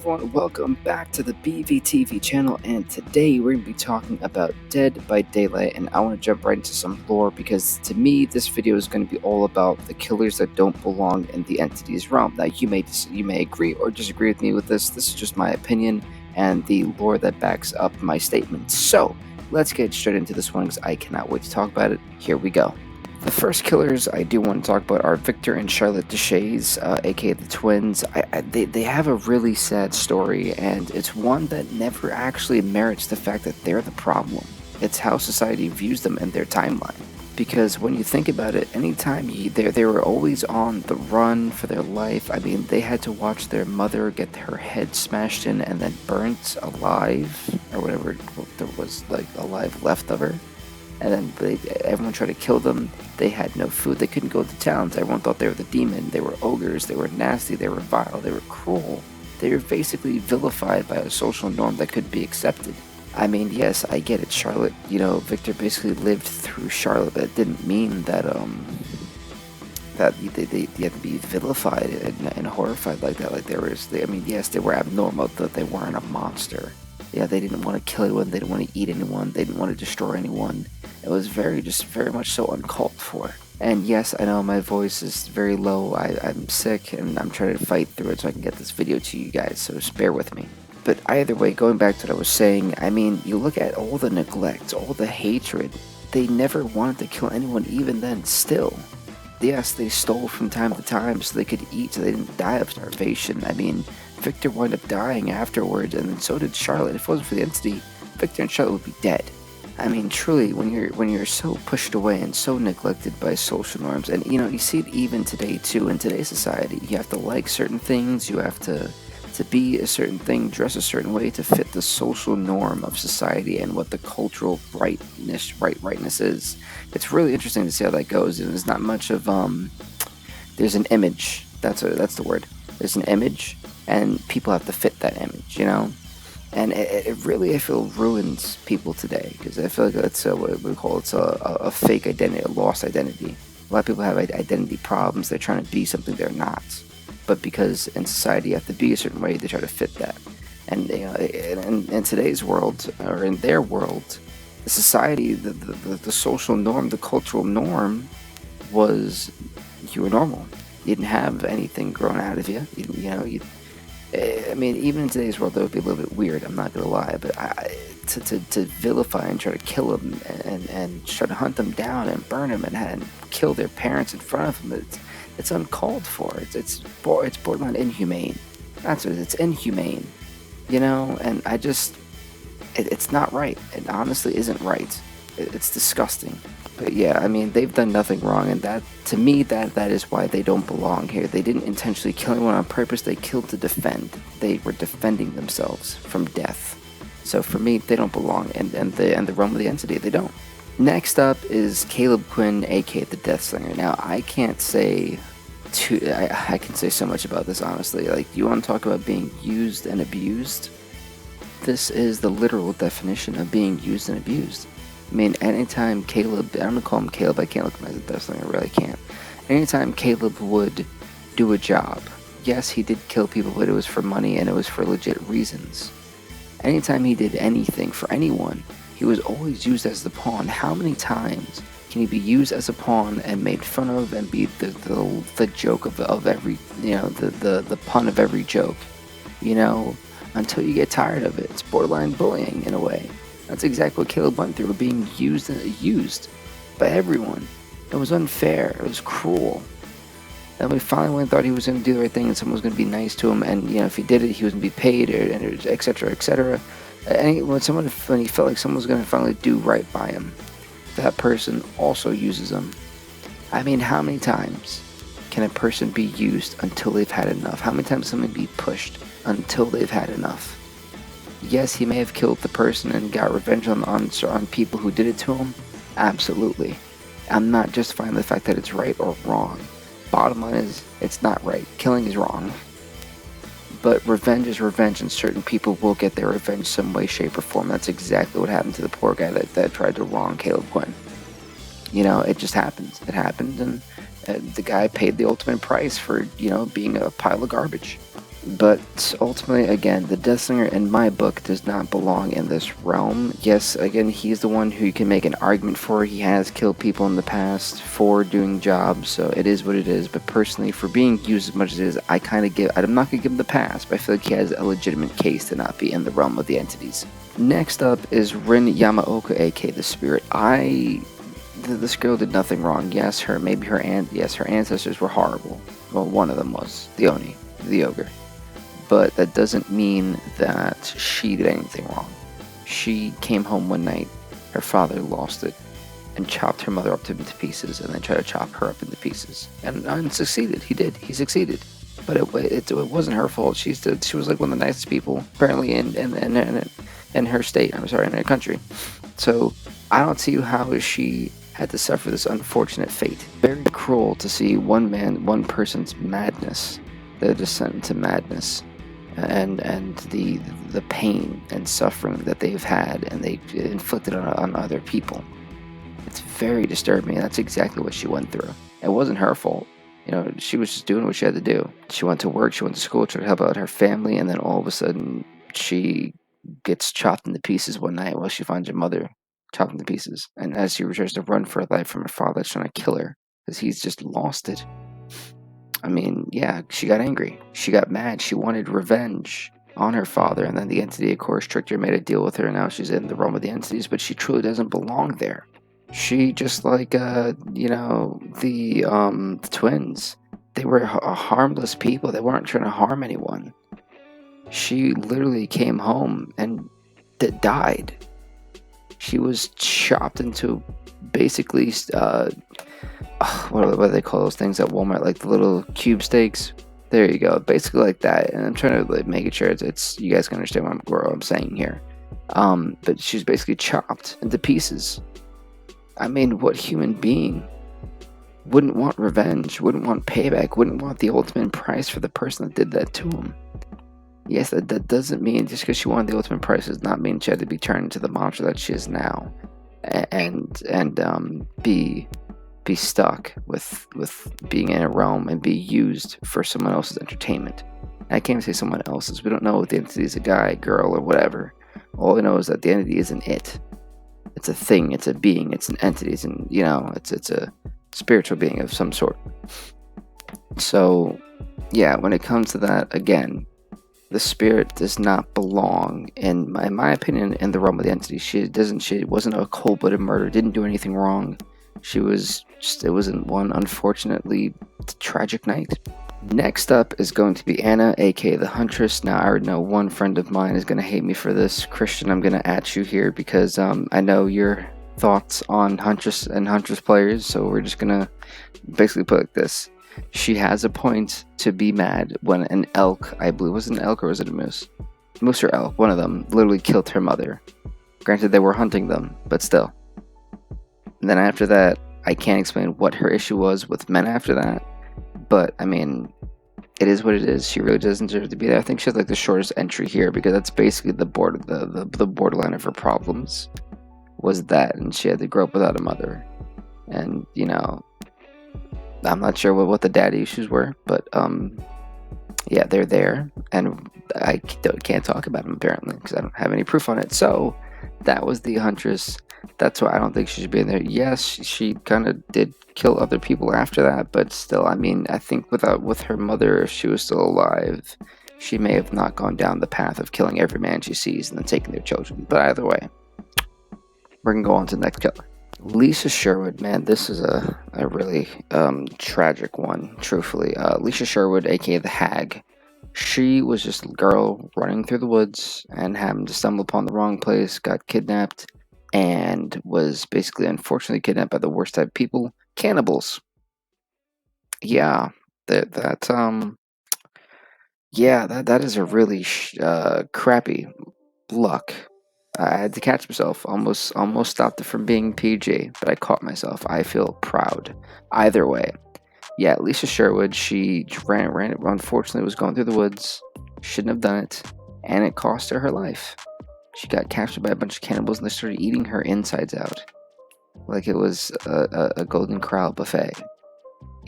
everyone, welcome back to the BVTV channel, and today we're going to be talking about Dead by Daylight, and I want to jump right into some lore because to me this video is going to be all about the killers that don't belong in the entity's realm. Now you may agree or disagree with me with this is just my opinion and the lore that backs up my statement. So let's get straight into this one because I cannot wait to talk about it. Here we go. The first killers I do want to talk about are Victor and Charlotte Shays, aka the twins. They have a really sad story, and it's one that never actually merits the fact that they're the problem. It's how society views them in their timeline. Because when you think about it, anytime they were always on the run for their life. I mean, they had to watch their mother get her head smashed in and then burnt alive, or whatever there was like alive left of her. And then everyone tried to kill them. They had no food. They couldn't go to towns. Everyone thought they were the demon. They were ogres. They were nasty. They were vile. They were cruel. They were basically vilified by a social norm that couldn't be accepted. I mean, yes, I get it. Charlotte, Victor basically lived through Charlotte. That didn't mean that that they had to be vilified and horrified like that. Like yes, they were abnormal, but they weren't a monster. Yeah, they didn't want to kill anyone. They didn't want to eat anyone. They didn't want to destroy anyone. It was very much so uncalled for. And yes, I know my voice is very low. I'm sick and I'm trying to fight through it so I can get this video to you guys, so just bear with me. But either way, going back to what I was saying, I mean, you look at all the neglect, all the hatred. They never wanted to kill anyone even then still. Yes, they stole from time to time so they could eat, so they didn't die of starvation. I mean, Victor wound up dying afterwards, and then so did Charlotte. If it wasn't for the entity, Victor and Charlotte would be dead. I mean, truly, when you're so pushed away and so neglected by social norms, and you see it even today too. In today's society, you have to like certain things, you have to be a certain thing, dress a certain way to fit the social norm of society and what the cultural rightness is. It's really interesting to see how that goes. And there's not much of there's an image. That's the word. There's an image, and people have to fit that image, And it really, I feel, ruins people today, because I feel like it's what we call a fake identity, a lost identity. A lot of people have identity problems. They're trying to be something they're not, but because in society you have to be a certain way, they try to fit that. And in today's world, or in their world, the society, the social norm, the cultural norm was you were normal. You didn't have anything grown out of you. I mean, even in today's world, that would be a little bit weird. I'm not gonna lie, but to vilify and try to kill them and try to hunt them down and burn them and kill their parents in front of them, it's uncalled for. It's borderline inhumane. That's what it's inhumane, And it's not right. It honestly isn't right. It's disgusting. But yeah, I mean, they've done nothing wrong, and that, to me, that is why they don't belong here. They didn't intentionally kill anyone on purpose. They killed to defend. They were defending themselves from death. So for me, they don't belong, and the realm of the entity, they don't. Next up is Caleb Quinn, aka the Death Slinger. Now, I can't say I can say so much about this, honestly. Like, you want to talk about being used and abused? This is the literal definition of being used and abused. I mean, anytime Caleb, I'm gonna call him Caleb, I can't look at him as the Death Slinger, I really can't. Anytime Caleb would do a job, yes, he did kill people, but it was for money and it was for legit reasons. Anytime he did anything for anyone, he was always used as the pawn. How many times can he be used as a pawn and made fun of and be the joke of every, the pun of every joke, until you get tired of it? It's borderline bullying in a way. That's exactly what Caleb went through, being used by everyone. It was unfair. It was cruel. And we finally went and thought he was going to do the right thing and someone was going to be nice to him, and if he did it, he was going to be paid, etc., etc. And when he felt like someone was going to finally do right by him, that person also uses him. I mean, how many times can a person be used until they've had enough? How many times can someone be pushed until they've had enough? Yes, he may have killed the person and got revenge on people who did it to him. Absolutely. I'm not justifying the fact that it's right or wrong. Bottom line is, it's not right. Killing is wrong. But revenge is revenge, and certain people will get their revenge some way, shape, or form. That's exactly what happened to the poor guy that tried to wrong Caleb Quinn. It just happens. It happened, and the guy paid the ultimate price for, being a pile of garbage. But ultimately, again, the Deathslinger in my book does not belong in this realm. Yes, again, he's the one who you can make an argument for. He has killed people in the past for doing jobs, so it is what it is. But personally, for being used as much as it is, I'm not going to give him the pass, but I feel like he has a legitimate case to not be in the realm of the entities. Next up is Rin Yamaoka Ak the Spirit. This girl did nothing wrong. Yes, her ancestors were horrible. Well, one of them was, the Oni, the ogre. But that doesn't mean that she did anything wrong. She came home one night, her father lost it, and chopped her mother up into pieces, and then tried to chop her up into pieces. And succeeded. He succeeded. But it wasn't her fault. She was like one of the nicest people, apparently, in her state. In her country. So I don't see how she had to suffer this unfortunate fate. Very cruel to see one person's madness, their descent into madness, and the pain and suffering that they've had and they've inflicted on other people. It's very disturbing. That's exactly what she went through. It wasn't her fault. She was just doing what she had to do. She went to work, she went to school, tried to help out her family, and then all of a sudden she gets chopped into pieces one night while she finds her mother chopped into pieces. And as she tries to run for her life from her father that's trying to kill her because he's just lost it. I mean, yeah, she got angry. She got mad. She wanted revenge on her father. And then the entity, of course, tricked her, made a deal with her. And now she's in the realm of the entities, but she truly doesn't belong there. She, just like, the twins, they were harmless people. They weren't trying to harm anyone. She literally came home and died. She was chopped into basically, what do they call those things at Walmart? Like the little cube steaks? There you go. Basically like that. And I'm trying to make it sure it's you guys can understand what I'm saying here. But she's basically chopped into pieces. I mean, what human being wouldn't want revenge, wouldn't want payback, wouldn't want the ultimate price for the person that did that to him? Yes, that doesn't mean just because she wanted the ultimate price does not mean she had to be turned into the monster that she is now, and be stuck with being in a realm and be used for someone else's entertainment. I can't even say someone else's. We don't know if the entity is a guy, girl, or whatever. All we know is that the entity isn't it. It's a thing. It's a being. It's an entity. It's a spiritual being of some sort. So, yeah, when it comes to that, again, the spirit does not belong, in my opinion, in the realm of the entity. She wasn't a cold-blooded murder, didn't do anything wrong. It wasn't one unfortunately tragic night. Next up is going to be Anna, aka the Huntress. Now, I already know one friend of mine is going to hate me for this. Christian, I'm going to at you here because I know your thoughts on Huntress and Huntress players, so we're just going to basically put it like this. She has a point to be mad when an elk, I believe, was it an elk or was it a moose? Moose or elk, one of them, literally killed her mother. Granted, they were hunting them, but still. And then after that, I can't explain what her issue was with men after that. But, I mean, it is what it is. She really doesn't deserve to be there. I think she has, like, the shortest entry here because that's basically the borderline of her problems was that. And she had to grow up without a mother. And, I'm not sure what the daddy issues were, but yeah, they're there, and I can't talk about them apparently because I don't have any proof on it. So that was the Huntress. That's why I don't think she should be in there. Yes, she kind of did kill other people after that, but still, I mean, I think with her mother, if she was still alive, she may have not gone down the path of killing every man she sees and then taking their children. But either way, we're gonna go on to the next killer. Lisa Sherwood, man, this is a really tragic one, truthfully. Lisa Sherwood, aka the Hag, she was just a girl running through the woods and happened to stumble upon the wrong place, got kidnapped, and was basically unfortunately kidnapped by the worst type of people, cannibals. Yeah, that is a really crappy luck. I had to catch myself. Almost stopped it from being PG, but I caught myself. I feel proud. Either way, yeah. Lisa Sherwood. She ran. Unfortunately, was going through the woods. Shouldn't have done it, and it cost her life. She got captured by a bunch of cannibals, and they started eating her insides out, like it was a Golden Corral buffet.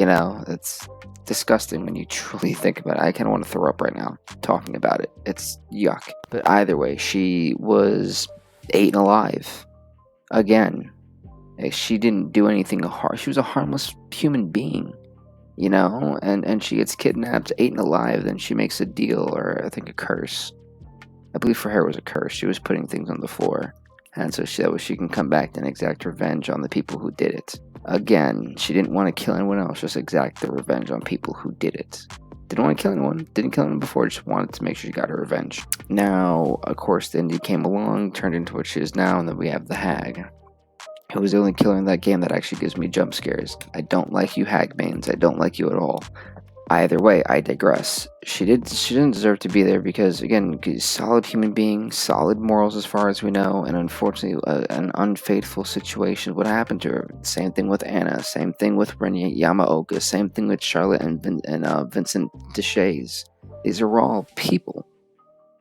You know, it's disgusting when you truly think about it. I kind of want to throw up right now talking about it. It's yuck. But either way, she was eaten alive. Again, she didn't do anything harm. She was a harmless human being, you know? And she gets kidnapped, eaten alive, then she makes a deal, or I think a curse. I believe for her it was a curse. She was putting things on the floor. And so that way she can come back and exact revenge on the people who did it. Again, she didn't want to kill anyone else, just exact the revenge on people who did it. Didn't want to kill anyone, didn't kill anyone before, just wanted to make sure she got her revenge. Now, of course, the Indie came along, turned into what she is now, and then we have the Hag, who was the only killer in that game that actually gives me jump scares. I don't like you, Hag mains. I don't like you at all. Either way, I digress. She didn't deserve to be there because, again, solid human being, solid morals as far as we know, and unfortunately, an unfaithful situation would happen to her. Same thing with Anna, same thing with Renya Yamaoka, same thing with Charlotte and Vincent de Shays. These are all people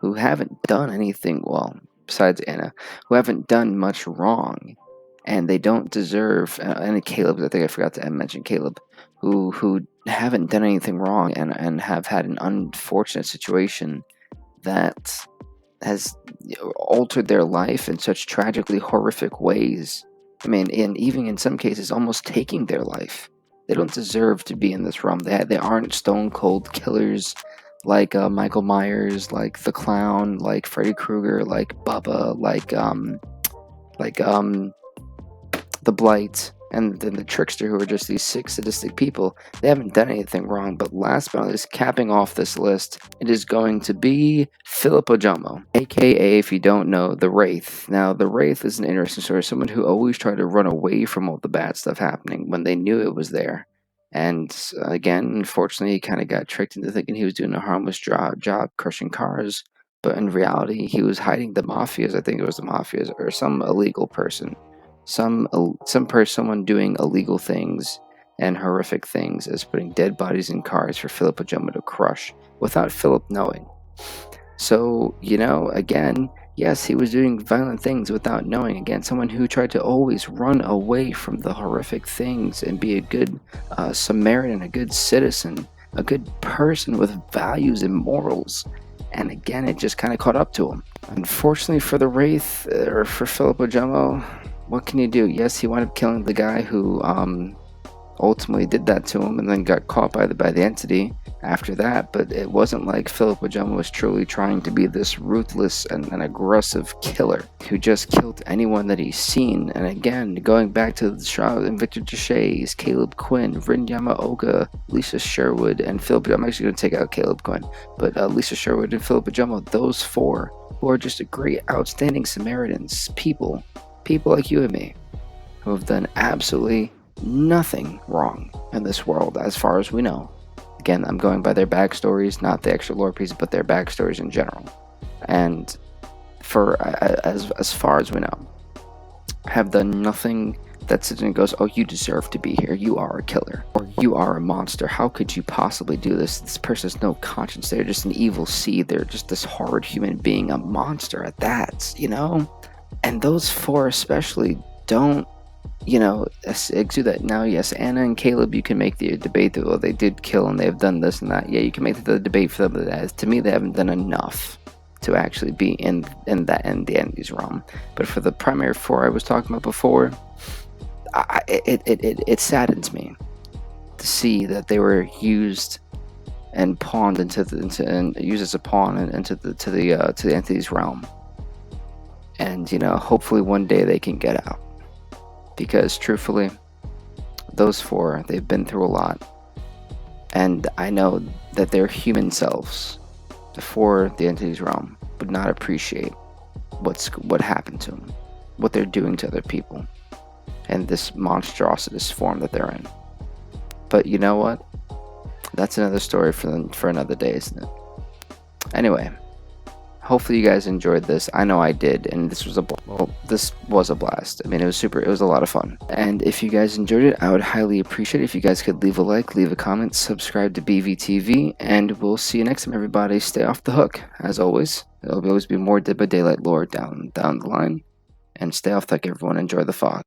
who haven't done anything, well, besides Anna, who haven't done much wrong. And they don't deserve, and Caleb, I think I forgot to mention Caleb, who haven't done anything wrong and have had an unfortunate situation that has altered their life in such tragically horrific ways. I mean, and even in some cases, almost taking their life. They don't deserve to be in this realm. They aren't stone cold killers like Michael Myers, like the Clown, like Freddy Krueger, like Bubba, like the Blight, and then the Trickster, who are just these sick, sadistic people. They haven't done anything wrong, but last but not least, capping off this list, it is going to be Philip Ojomo, aka, if you don't know, the Wraith. Now, the Wraith is an interesting story, someone who always tried to run away from all the bad stuff happening when they knew it was there. And again, unfortunately, he kind of got tricked into thinking he was doing a harmless job crushing cars, but in reality, he was hiding the mafias. I think it was the mafias, or some illegal person. Someone doing illegal things and horrific things, as putting dead bodies in cars for Philip Ojomo to crush without Philip knowing. So, you know, again, yes, he was doing violent things without knowing. Again, someone who tried to always run away from the horrific things and be a good Samaritan, a good citizen, a good person with values and morals. And again, it just kind of caught up to him. Unfortunately for the Wraith, or for Philip Ojomo, what can you do? Yes, he wound up killing the guy who ultimately did that to him, and then got caught by the entity after that. But it wasn't like Philip Ojomo was truly trying to be this ruthless and aggressive killer who just killed anyone that he's seen. And again, going back to the Shaw and Victor Shays, Caleb Quinn, Rin Yamaoka, Lisa Sherwood, and Philip. I'm actually going to take out Caleb Quinn, but Lisa Sherwood and Philip Ojomo, those four who are just a great, outstanding Samaritans, people like you and me, who have done absolutely nothing wrong in this world as far as we know. Again, I'm going by their backstories, not the extra lore pieces, but their backstories in general. And for as far as we know, have done nothing that sits and goes, oh, you deserve to be here, you are a killer, or you are a monster, how could you possibly do this? This person has no conscience, they're just an evil seed, they're just this horrid human being, a monster at that, you know? And those four especially don't, you know, exude that. Now, yes, Anna and Caleb, you can make the debate that, well, they did kill and they've done this and that. Yeah, you can make the debate for them, but to me, they haven't done enough to actually be in the Andy's realm. But for the primary four I was talking about before, it saddens me to see that they were used and pawned and used as a pawn into the entity's realm. And, you know, hopefully one day they can get out. Because, truthfully, those four, they've been through a lot. And I know that their human selves, before the entity's realm, would not appreciate what happened to them, what they're doing to other people, and this monstrositous form that they're in. But you know what? That's another story for another day, isn't it? Anyway. Hopefully you guys enjoyed this. I know I did, and this was a blast. I mean, it was a lot of fun. And if you guys enjoyed it, I would highly appreciate it if you guys could leave a like, leave a comment, subscribe to BVTV, and we'll see you next time, everybody. Stay off the hook. As always, there'll always be more Dead by Daylight lore down the line. And stay off the hook, everyone. Enjoy the fog.